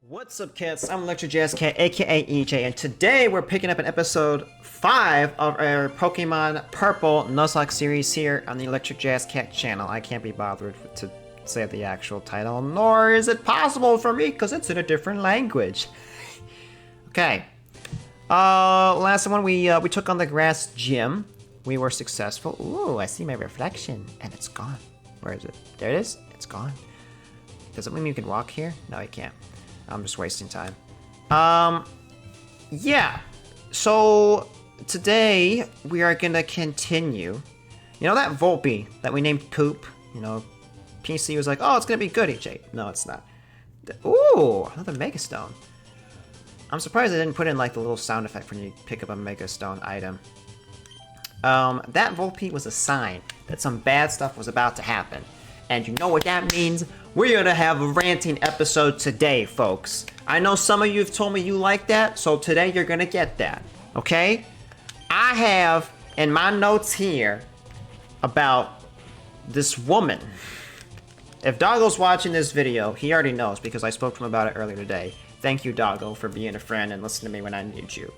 What's up, kids? I'm ElectricJazzcat, aka EJ, and today we're picking up an episode 5 of our Pokemon Purple Nuzlocke series here on the ElectricJazzcat channel. I can't be bothered to say the actual title, nor is it possible for me because it's in a different language. Okay. Last one we took on the grass gym. We were successful. Ooh, I see my reflection, and it's gone. Where is it? There it is. It's gone. Does it mean you can walk here? No, you can't. I'm just wasting time. Yeah. So today we are gonna continue. You know that Volpe that we named Poop? You know, PC was like, oh, it's gonna be good, EJ. No, it's not. Ooh, another Mega Stone. I'm surprised I didn't put in like the little sound effect when you pick up a Mega Stone item. That Volpe was a sign that some bad stuff was about to happen. And you know what that means? We're gonna have a ranting episode today, folks. I know some of you have told me you like that, so today you're gonna get that, okay? I have in my notes here about this woman. If Doggo's watching this video, he already knows because I spoke to him about it earlier today. Thank you, Doggo, for being a friend and listening to me when I need you.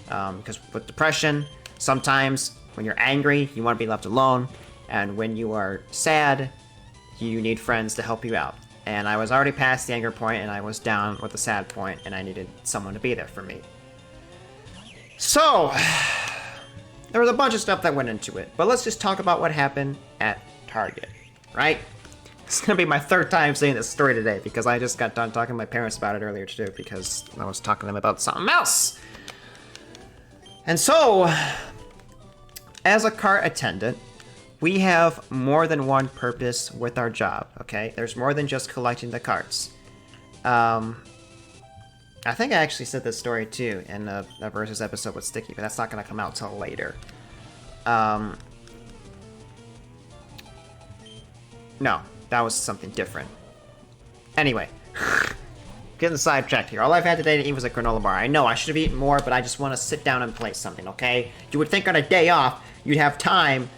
Because with depression, sometimes when you're angry, you want to be left alone, and when you are sad, you need friends to help you out. And I was already past the anger point, and I was down with the sad point, and I needed someone to be there for me. So, there was a bunch of stuff that went into it, but let's just talk about what happened at Target, right? It's gonna be my third time saying this story today, because I just got done talking to my parents about it earlier too, because I was talking to them about something else. And so, as a cart attendant, we have more than one purpose with our job, okay? There's more than just collecting the carts. I think I actually said this story too in a Versus episode with Sticky, but that's not going to come out till later. No, that was something different. Anyway, getting sidetracked here. All I've had today to eat was a granola bar. I know I should have eaten more, but I just want to sit down and play something, okay? You would think on a day off, you'd have time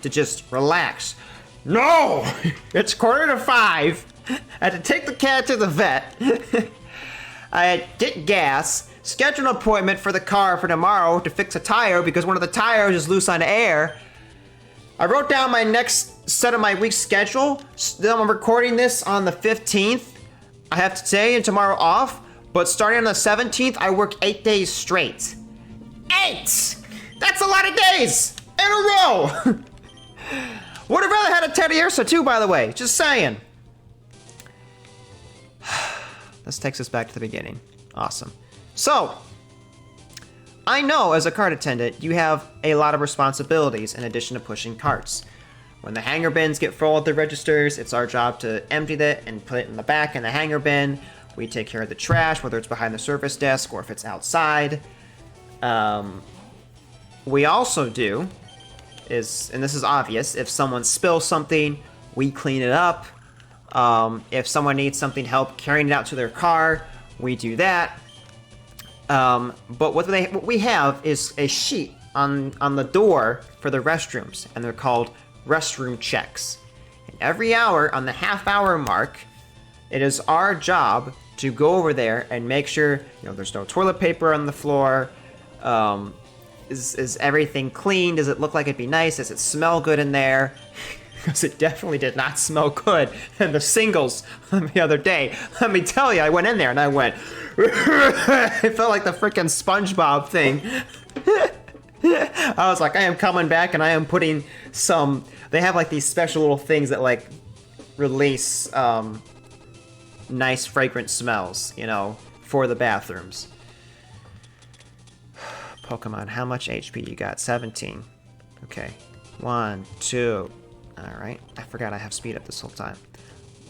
to just relax. No! It's 4:45. I had to take the cat to the vet. I had to get gas, schedule an appointment for the car for tomorrow to fix a tire because one of the tires is loose on air. I wrote down my next set of my week's schedule. Then I'm recording this on the 15th. I have today and tomorrow off, but starting on the 17th, I work 8 days straight. 8! That's a lot of days in a row! Would have rather had a Teddy Ursa too, by the way. Just saying. This takes us back to the beginning. Awesome. So, I know as a cart attendant, you have a lot of responsibilities in addition to pushing carts. When the hanger bins get full at the registers, it's our job to empty that and put it in the back in the hanger bin. We take care of the trash, whether it's behind the service desk or if it's outside. We also do and this is obvious, if someone spills something, we clean it up. If someone needs something help carrying it out to their car, we do that. But what we have is a sheet on the door for the restrooms, and they're called restroom checks. And every hour on the half-hour mark, it is our job to go over there and make sure there's no toilet paper on the floor. Is everything clean? Does it look like it'd be nice? Does it smell good in there? Because it definitely did not smell good in the singles the other day. Let me tell you, I went in there and I went, it felt like the freaking SpongeBob thing. I was like, I am coming back and I am putting some, they have like these special little things that like release nice fragrant smells, for the bathrooms. Pokemon, how much HP you got? 17. Okay. 1, 2. Alright. I forgot I have speed up this whole time.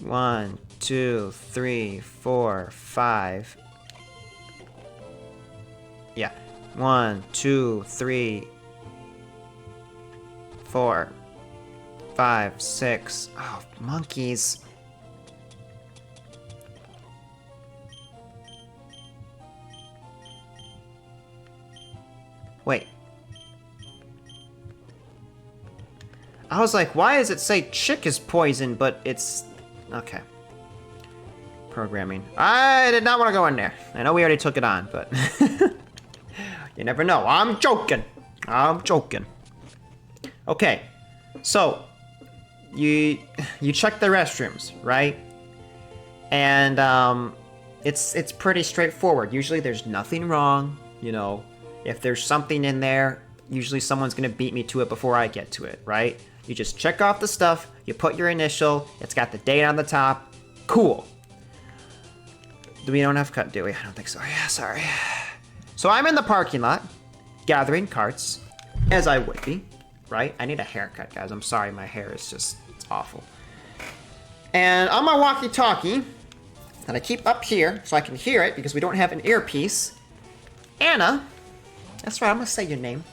1, 2, 3, 4, 5. Yeah. 1, 2, 3, 4, 5, 6. Oh, monkeys. Wait. I was like, why does it say chick is poison, but it's... Okay. programming. I did not want to go in there. I know we already took it on, but you never know. I'm joking. I'm joking. Okay, so you check the restrooms, right? And it's pretty straightforward. Usually there's nothing wrong, you know. If there's something in there, usually someone's gonna beat me to it before I get to it, right? You just check off the stuff, you put your initial, it's got the date on the top, cool. We don't have cut, do we? I don't think so. Yeah, sorry. So I'm in the parking lot, gathering carts, as I would be, right? I need a haircut, guys. I'm sorry, my hair is just, it's awful. And on my walkie-talkie, that I keep up here so I can hear it because we don't have an earpiece, Anna, that's right, I'm gonna say your name.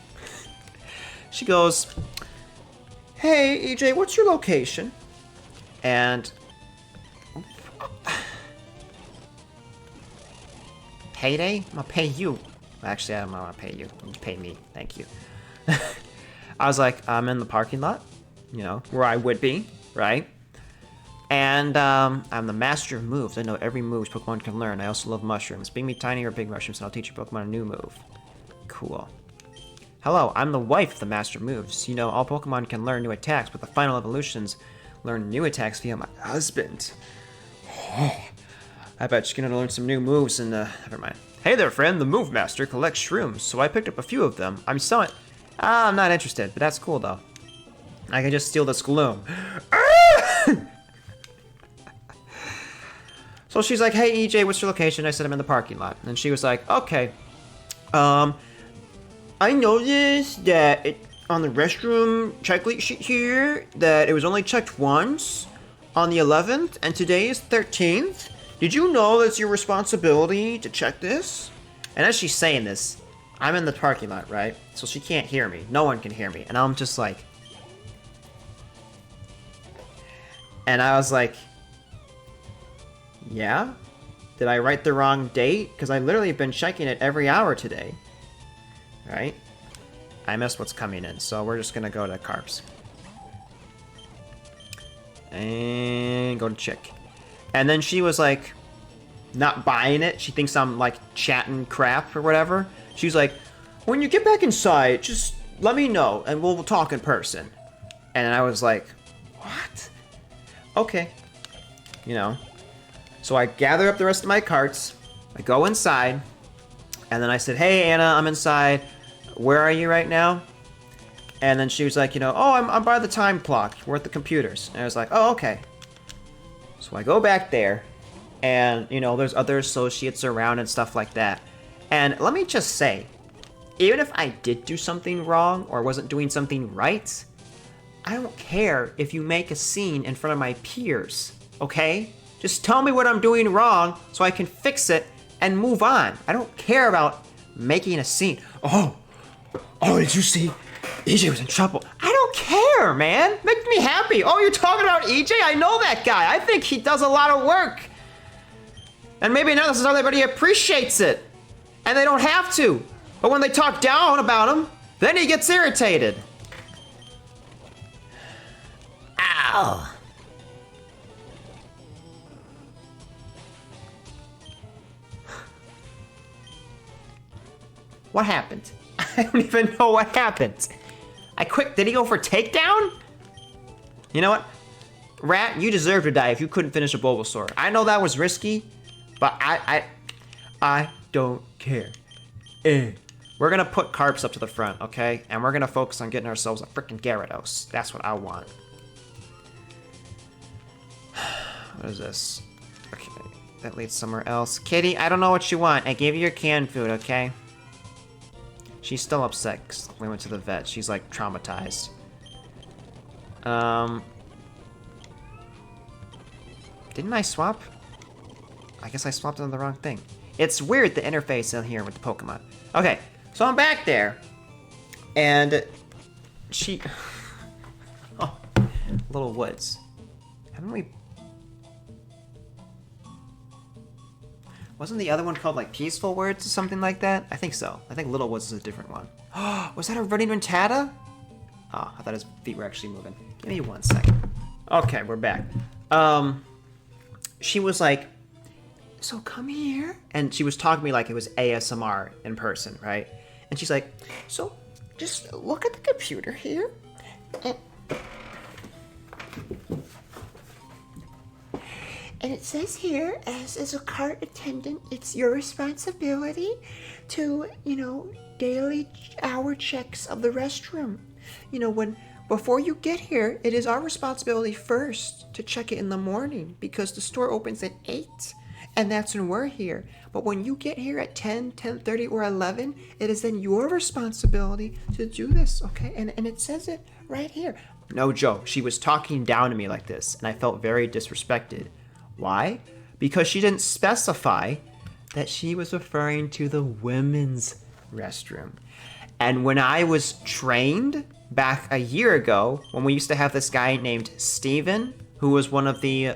She goes, hey, EJ, what's your location? And payday? I'm gonna pay you. Actually, I don't want to pay you. You pay me. Thank you. I was like, I'm in the parking lot, you know, where I would be, right? And I'm the master of moves. I know every move Pokemon can learn. I also love mushrooms. Bring me tiny or big mushrooms, and I'll teach your Pokemon a new move. Cool. Hello, I'm the wife of the master of moves. You know, all Pokemon can learn new attacks, but the final evolutions learn new attacks via my husband. Oh, I bet you're gonna learn some new moves and, never mind. Hey there, friend. The Move Master collects shrooms, so I picked up a few of them. I'm selling... I'm not interested, but that's cool, though. I can just steal this gloom. So she's like, hey, EJ, what's your location? I said I'm in the parking lot. And she was like, okay. I noticed that on the restroom checklist sheet here, that it was only checked once on the 11th, and today is 13th. Did you know it's your responsibility to check this? And as she's saying this, I'm in the parking lot, right? So she can't hear me. No one can hear me. And I'm just like... And I was like... Yeah? Did I write the wrong date? Because I literally have been checking it every hour today. Right? I missed what's coming in, so we're just gonna go to Carps. And go to Chick. And then she was like, not buying it. She thinks I'm like chatting crap or whatever. She's like, when you get back inside, just let me know and we'll talk in person. And I was like, what? Okay. You know. So I gather up the rest of my carts. I go inside. And then I said, hey, Anna, I'm inside. Where are you right now? And then she was like, you know, oh, I'm by the time clock. We're at the computers. And I was like, oh, okay. So I go back there. And, you know, there's other associates around and stuff like that. And let me just say, even if I did do something wrong or wasn't doing something right, I don't care if you make a scene in front of my peers, okay? Just tell me what I'm doing wrong so I can fix it and move on. I don't care about making a scene. Oh, did you see? EJ was in trouble. I don't care, man. Make me happy. Oh, you're talking about EJ? I know that guy. I think he does a lot of work. And maybe not necessarily everybody appreciates it. And they don't have to. But when they talk down about him, then he gets irritated. Ow. What happened? I don't even know what happened. Did he go for takedown? You know what? Rat, you deserve to die if you couldn't finish a Bulbasaur. I know that was risky, but I don't care. We're gonna put Carps up to the front, okay? And we're gonna focus on getting ourselves a freaking Gyarados. That's what I want. What is this? Okay, that leads somewhere else. Kitty, I don't know what you want. I gave you your canned food, okay? She's still upset 'cause we went to the vet. She's like traumatized. Didn't I swap? I guess I swapped on the wrong thing. It's weird, the interface in here with the Pokemon. Okay, so I'm back there. And she... Oh, Little Woods. Haven't we... Wasn't the other one called like Peaceful Words or something like that? I think so. I think Little Woods is a different one. Was that a running Rattata? Oh, I thought his feet were actually moving. Give me 1 second. Okay, we're back. She was like, so come here. And she was talking to me like it was ASMR in person, right? And she's like, so just look at the computer here. And it says here, as a cart attendant, it's your responsibility to, daily hour checks of the restroom. Before you get here, it is our responsibility first to check it in the morning because the store opens at 8 and that's when we're here. But when you get here at 10, 10:30 or 11, it is then your responsibility to do this, okay? And it says it right here. No joke, she was talking down to me like this and I felt very disrespected. Why? Because she didn't specify that she was referring to the women's restroom. And when I was trained back a year ago, when we used to have this guy named Steven, who was one of the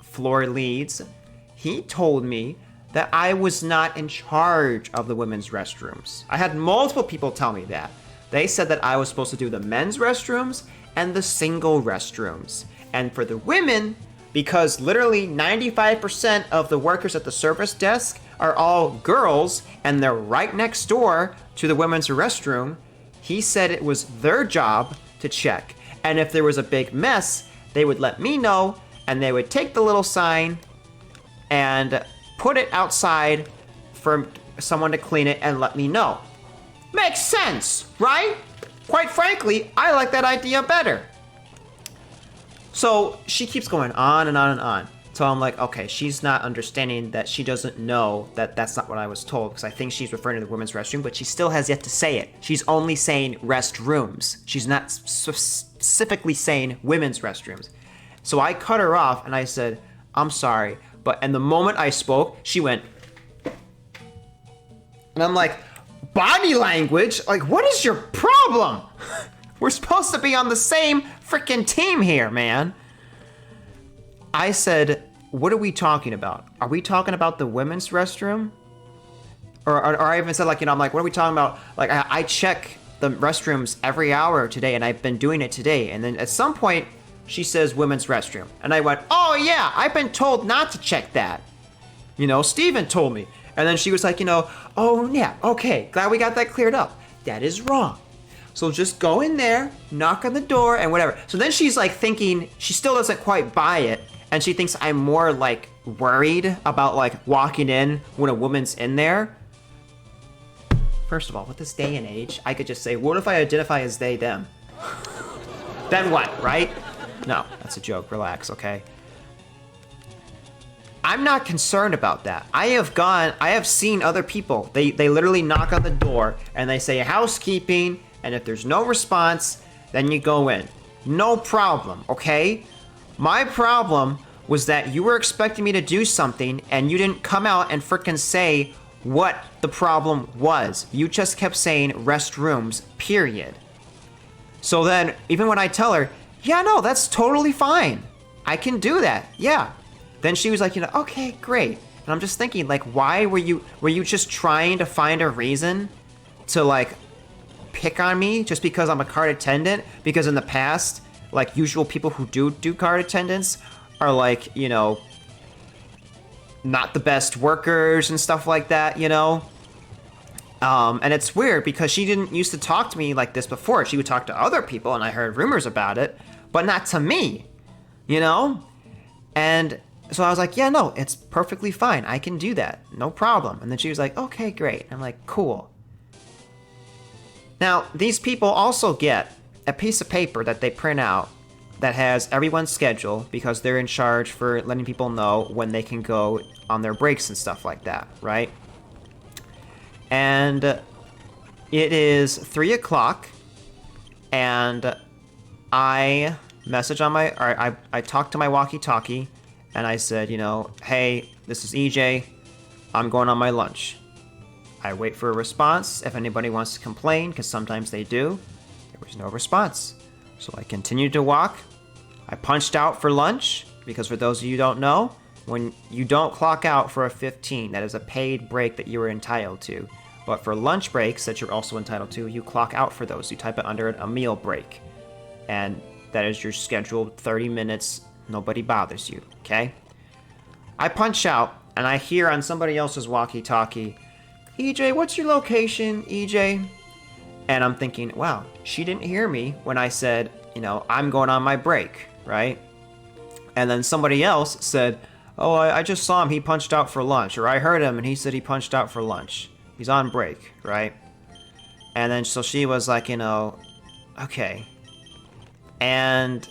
floor leads, he told me that I was not in charge of the women's restrooms. I had multiple people tell me that. They said that I was supposed to do the men's restrooms and the single restrooms. And for the women, because literally 95% of the workers at the service desk are all girls and they're right next door to the women's restroom, he said it was their job to check. And if there was a big mess, they would let me know and they would take the little sign and put it outside for someone to clean it and let me know. Makes sense, right? Quite frankly, I like that idea better. So she keeps going on and on and on. So I'm like, okay, she's not understanding that she doesn't know that that's not what I was told, because I think she's referring to the women's restroom, but she still has yet to say it. She's only saying restrooms. She's not specifically saying women's restrooms. So I cut her off and I said, I'm sorry, and the moment I spoke, she went, and I'm like, body language? Like, what is your problem? We're supposed to be on the same freaking team here, man. I said, what are we talking about? Are we talking about the women's restroom? Or I even said, I'm like, what are we talking about? Like, I check the restrooms every hour today, and I've been doing it today. And then at some point, she says women's restroom. And I went, oh yeah, I've been told not to check that. Steven told me. And then she was like, oh yeah, okay, glad we got that cleared up. That is wrong. So just go in there, knock on the door, and whatever. So then she's like thinking, she still doesn't quite buy it. And she thinks I'm more like worried about like walking in when a woman's in there. First of all, with this day and age, I could just say, what if I identify as they, them? Then what, right? No, that's a joke, relax, okay? I'm not concerned about that. I have seen other people, they literally knock on the door and they say housekeeping, and if there's no response, then you go in. No problem, okay? My problem was that you were expecting me to do something and you didn't come out and frickin' say what the problem was. You just kept saying restrooms, period. So then, even when I tell her, yeah, no, that's totally fine. I can do that, yeah. Then she was like, okay, great. And I'm just thinking, like, why were you just trying to find a reason to, like, pick on me just because I'm a cart attendant? Because in the past, like, usual people who do cart attendants are, like, not the best workers and stuff like that, And it's weird because she didn't used to talk to me like this before. She would talk to other people and I heard rumors about it, but not to me, And so I was like, yeah, no, it's perfectly fine. I can do that. No problem. And then she was like, okay, great. I'm like, cool. Now, these people also get a piece of paper that they print out that has everyone's schedule because they're in charge for letting people know when they can go on their breaks and stuff like that, right? And it is 3 o'clock, and I talked to my walkie-talkie, and I said, hey, this is EJ, I'm going on my lunch. I wait for a response if anybody wants to complain, because sometimes they do. There was no response. So I continued to walk. I punched out for lunch, because for those of you who don't know, when you don't clock out for a 15, that is a paid break that you are entitled to. But for lunch breaks that you're also entitled to, you clock out for those. You type it under a meal break. And that is your scheduled 30 minutes, nobody bothers you, okay? I punch out, and I hear on somebody else's walkie-talkie, EJ, what's your location, EJ? And I'm thinking, wow, she didn't hear me when I said, you know, I'm going on my break, right? And then somebody else said, oh, I just saw him, he punched out for lunch. Or I heard him and he said he punched out for lunch. He's on break, right? And then so she was like, you know, okay. And,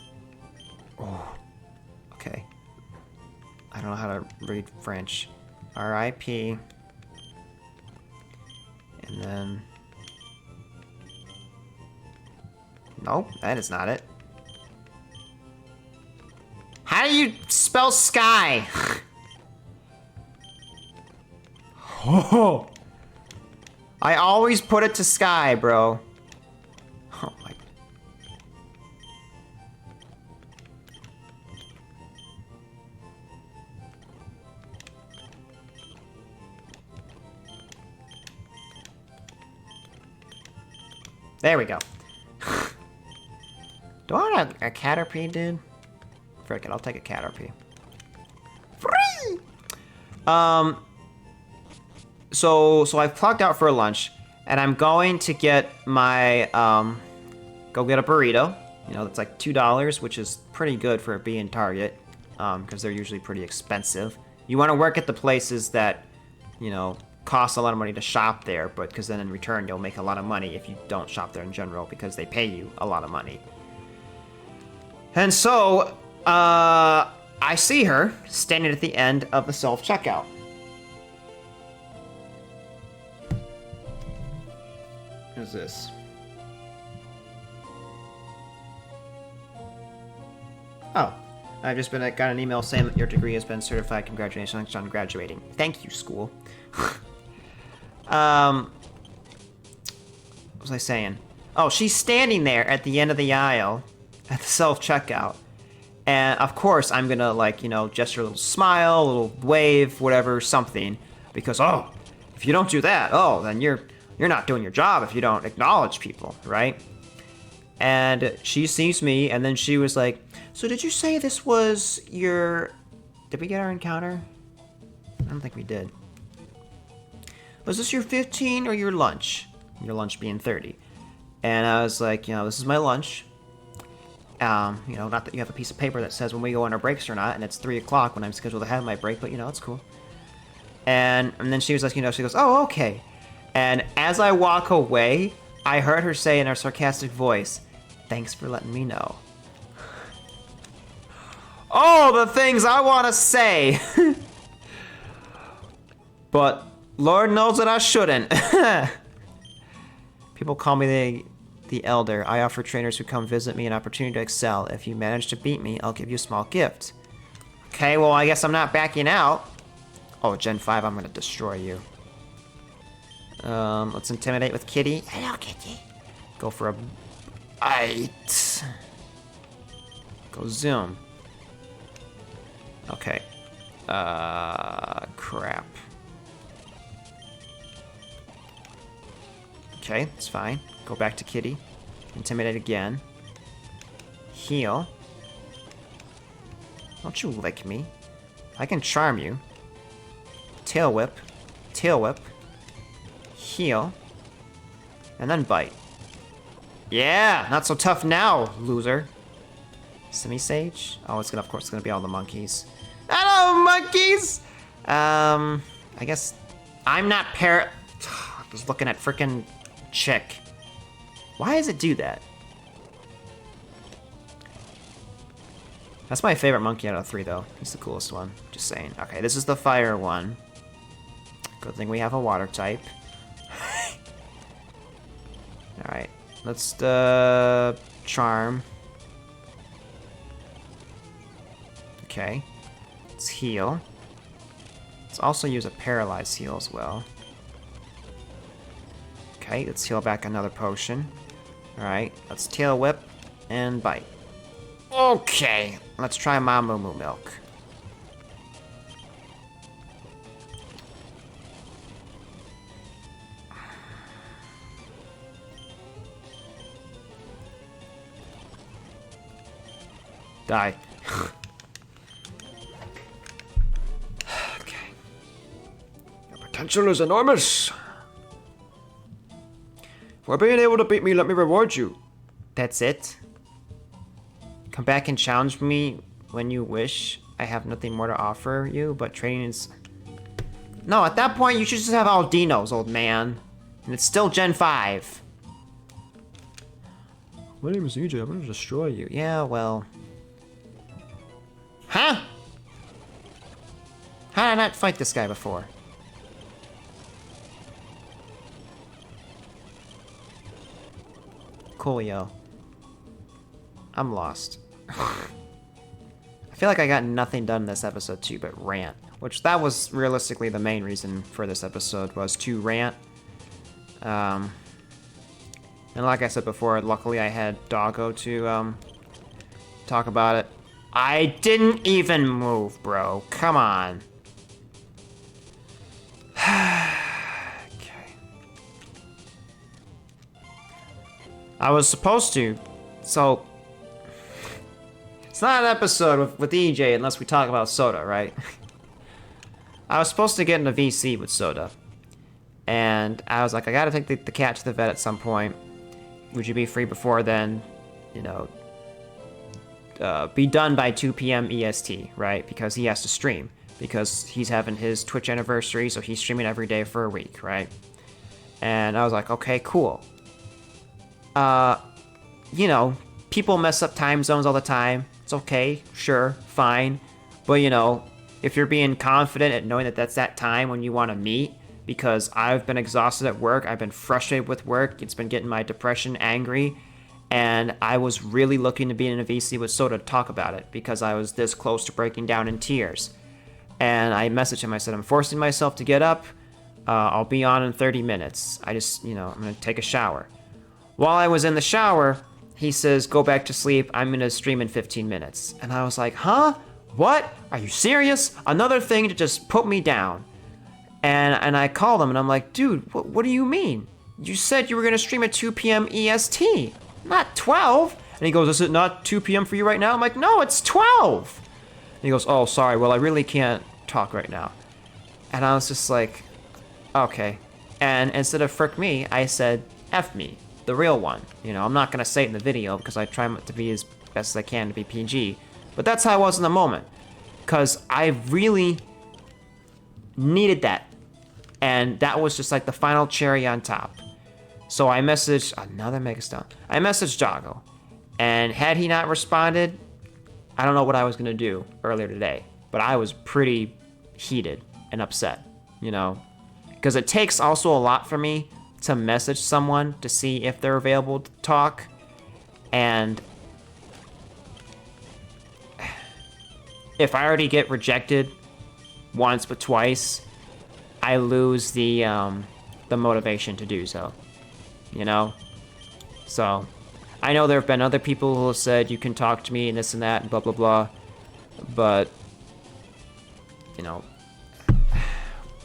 oh, okay. I don't know how to read French. R.I.P. And then... Nope, that is not it. How do you spell sky? Oh! I always put it to sky, bro. Oh my... There we go. Do I want a Caterpie, dude? Frick it, I'll take a Caterpie. Free! So I've clocked out for lunch, and I'm going to get my, go get a burrito. You know, that's like $2, which is pretty good for it being Target, because they're usually pretty expensive. You want to work at the places that, you know, cost a lot of money to shop there, but because then in return you'll make a lot of money if you don't shop there in general, because they pay you a lot of money. And so, I see her standing at the end of the self-checkout. Who's this? Oh, I've just got an email saying that your degree has been certified. Congratulations on graduating. Thank you, school. What was I saying? Oh, she's standing there at the end of the aisle at the self-checkout. And of course, I'm gonna, like, you know, gesture a little smile, a little wave, whatever, something. Because, oh, if you don't do that, oh, then you're not doing your job if you don't acknowledge people, right? And she sees me, and then she was like, so did you say this was your... Did we get our encounter? I don't think we did. Was this your 15 or your lunch? Your lunch being 30. And I was like, you know, this is my lunch. You know, not that you have a piece of paper that says when we go on our breaks or not, and it's 3 o'clock when I'm scheduled to have my break, but, you know, it's cool. And then she was like, you know, she goes, oh, okay. And as I walk away, I heard her say in her sarcastic voice, thanks for letting me know. Oh, the things I want to say! But Lord knows that I shouldn't. People call me the elder. I offer trainers who come visit me an opportunity to excel. If you manage to beat me, I'll give you a small gift. Okay, well, I guess I'm not backing out. Oh, Gen 5, I'm gonna destroy you. Let's intimidate with Kitty. Hello, Kitty. Go for a bite. Go zoom. Okay. Crap. Okay, it's fine. Go back to Kitty. Intimidate again. Heal. Don't you lick me. I can charm you. Tail whip. Tail whip. Heal. And then bite. Yeah! Not so tough now, loser. Semi-Sage? Oh, it's gonna, of course, it's gonna be all the monkeys. Hello, monkeys! I guess I'm not I was looking at frickin' chick. Why does it do that? That's my favorite monkey out of the 3, though. He's the coolest one. Just saying. Okay, this is the fire one. Good thing we have a water type. Alright. Let's, charm. Okay. Let's heal. Let's also use a paralyzed heal as well. Okay, let's heal back another potion. Alright, let's tail whip and bite. Okay, let's try my moo milk. Die. Okay. potential is enormous. For being able to beat me, let me reward you. That's it? Come back and challenge me when you wish. I have nothing more to offer you, but training is... No, at that point, you should just have Aldinos, old man. And it's still Gen 5. My name is EJ. I'm gonna destroy you. Yeah, well... Huh? How did I not fight this guy before? Coolio. I'm lost. I feel like I got nothing done in this episode too but rant. Which that was realistically the main reason for this episode, was to rant. And like I said before, luckily I had Doggo to talk about it. I didn't even move, bro. Come on. Okay. I was supposed to, so... It's not an episode with EJ unless we talk about Soda, right? I was supposed to get in a VC with Soda. And I was like, I gotta take the cat to the vet at some point. Would you be free before then? You know, be done by 2 p.m. EST, right? Because he has to stream. Because he's having his Twitch anniversary, so he's streaming every day for a week, right? And I was like, okay, cool. You know, people mess up time zones all the time. It's okay, sure, fine. But, you know, if you're being confident at knowing that that's that time when you want to meet, because I've been exhausted at work, I've been frustrated with work, it's been getting my depression angry, and I was really looking to be in a VC with Soda to talk about it, because I was this close to breaking down in tears. And I messaged him, I said, I'm forcing myself to get up, I'll be on in 30 minutes. I just, you know, I'm gonna take a shower. While I was in the shower, he says, go back to sleep, I'm gonna stream in 15 minutes. And I was like, huh? What? Are you serious? Another thing to just put me down. And I called him and I'm like, dude, what do you mean? You said you were gonna stream at 2 p.m. EST, not 12. And he goes, is it not 2 p.m. for you right now? I'm like, no, it's 12. And he goes, oh, sorry, well, I really can't talk right now. And I was just like, okay. And instead of frick me, I said, F me, the real one. You know, I'm not gonna say it in the video because I try to be as best as I can to be PG. But that's how I was in the moment. Because I really needed that. And that was just like the final cherry on top. So I messaged another Megastone. I messaged Doggo. And had he not responded, I don't know what I was gonna do earlier today. But I was pretty heated and upset, you know. Because it takes also a lot for me to message someone to see if they're available to talk. And if I already get rejected once but twice, I lose the motivation to do so, you know? So, I know there have been other people who have said you can talk to me and this and that and blah blah blah, but, you know,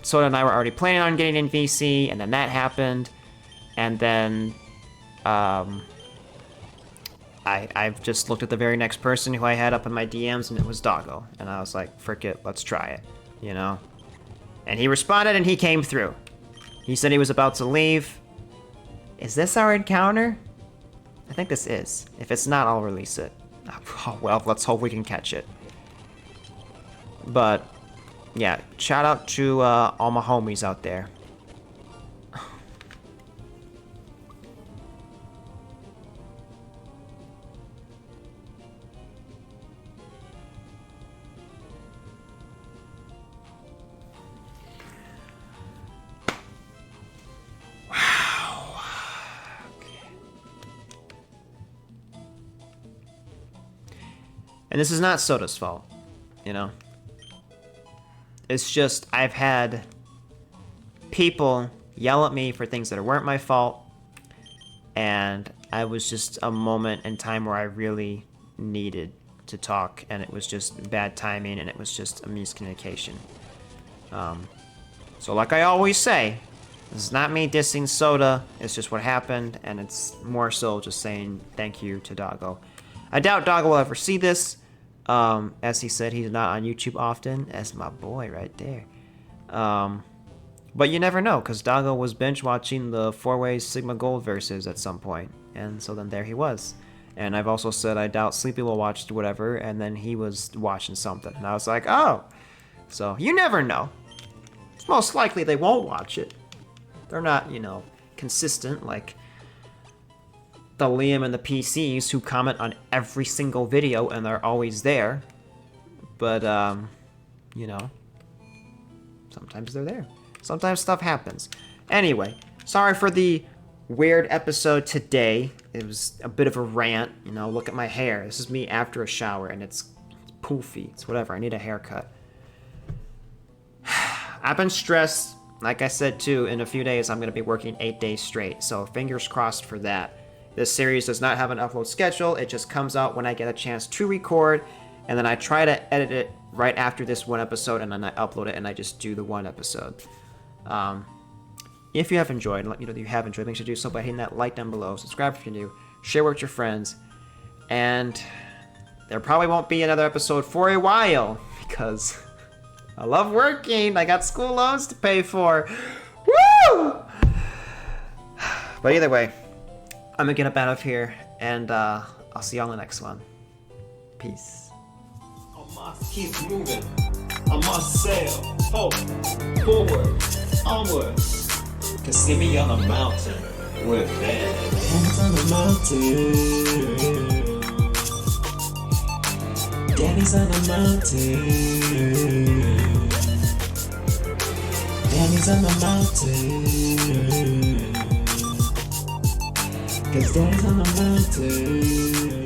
Soda and I were already planning on getting in VC, and then that happened, and then, I've just looked at the very next person who I had up in my DMs, and it was Doggo, and I was like, frick it, let's try it, you know? And he responded, and he came through. He said he was about to leave. Is this our encounter? I think this is. If it's not, I'll release it. Oh, well, let's hope we can catch it. But, yeah, shout out to all my homies out there. And this is not Soda's fault, you know? It's just, I've had people yell at me for things that weren't my fault, and I was just a moment in time where I really needed to talk, and it was just bad timing, and it was just a miscommunication. So like I always say, this is not me dissing Soda, it's just what happened, and it's more so just saying thank you to Doggo. I doubt Doggo will ever see this. As he said, he's not on YouTube often. That's my boy right there. But you never know, because Doggo was binge watching the 4-way Sigma Gold verses at some point, and so then there he was. And I've also said I doubt Sleepy will watch whatever, and then he was watching something, and I was like, oh. So you never know. It's most likely they won't watch it. They're not, you know, consistent like the Liam and the PCs who comment on every single video and they're always there. But, you know, sometimes they're there. Sometimes stuff happens. Anyway, sorry for the weird episode today. It was a bit of a rant. You know, look at my hair. This is me after a shower, and it's poofy. It's whatever. I need a haircut. I've been stressed. Like I said, too, in a few days, I'm going to be working 8 days straight. So fingers crossed for that. This series does not have an upload schedule. It just comes out when I get a chance to record. And then I try to edit it right after this one episode, and then I upload it, and I just do the one episode. If you have enjoyed, let me know that you have enjoyed. Make sure to do so by hitting that like down below. Subscribe if you're new. Share with your friends. And there probably won't be another episode for a while, because I love working. I got school loans to pay for. Woo! But either way, I'm gonna get up out of here, and I'll see you on the next one. Peace. I must keep moving. I must sail. Hope. Forward. Onward. Can see me on a mountain with hands on the mountain. Daddy's on the mountain. Daddy's on the mountain. 'Cause Daddy's on the mountain.